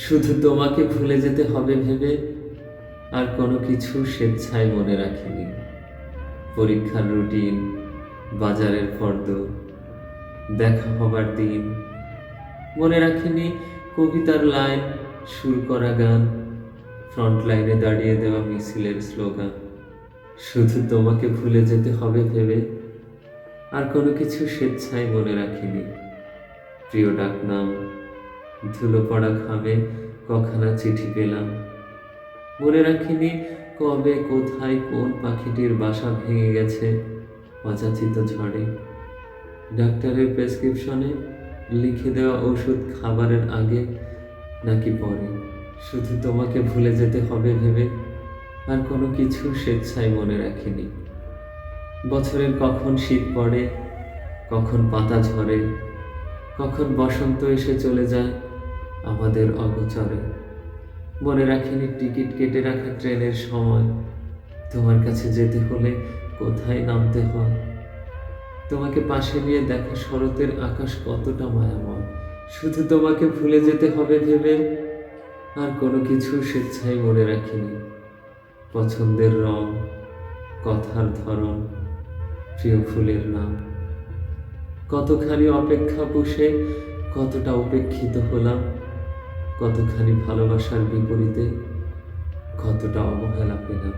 শুধু তোমাকে ভুলে যেতে হবে ভেবে আর কোনো কিছু স্বেচ্ছায় মনে রাখিনি। পরীক্ষার রুটিন, বাজারের ফর্দ, দেখা হবার দিন। মনে রাখিনি কবিতার লাইন, সুর করা গান, ফ্রন্ট লাইনে দাঁড়িয়ে দেওয়া মিছিলের স্লোগান। শুধু তোমাকে ভুলে যেতে হবে ভেবে আর কোনো কিছু স্বেচ্ছায় মনে রাখিনি। প্রিয় ডাকনাম, ধুলো পড়া খামে কখানা চিঠি পেলাম। মনে রাখিনি কবে কোথায় কোন পাখিটির বাসা ভেঙে গেছে অযাচিত ঝড়ে। ডাক্তারের প্রেসক্রিপশনে লিখে দেওয়া ওষুধ খাবারের আগে নাকি পরে। শুধু তোমাকে ভুলে যেতে হবে ভেবে আর কোনো কিছু স্বেচ্ছায় মনে রাখিনি। বছরের কখন শীত পড়ে, কখন পাতা ঝরে, কখন বসন্ত এসে চলে যায় আমাদের অগোচরে। মনে রাখিনি টিকিট কেটে রাখা ট্রেনের সময়, তোমার কাছে যেতে হলে কোথায় নামতে হয়। তোমাকে পাশে নিয়ে দেখা শরতের আকাশ কতটা মায়াময়। শুধু তোমাকে ভুলে যেতে হবে ভেবে আর কোনো কিছু স্বেচ্ছায় মনে রাখিনি। পছন্দের রং, কথার ধরন, প্রিয় ফুলের নাম। কতখানি অপেক্ষা পুষে কতটা উপেক্ষিত হলাম, কতখানি ভালোবাসার বিপরীতে কতটা অবহেলা পেলাম।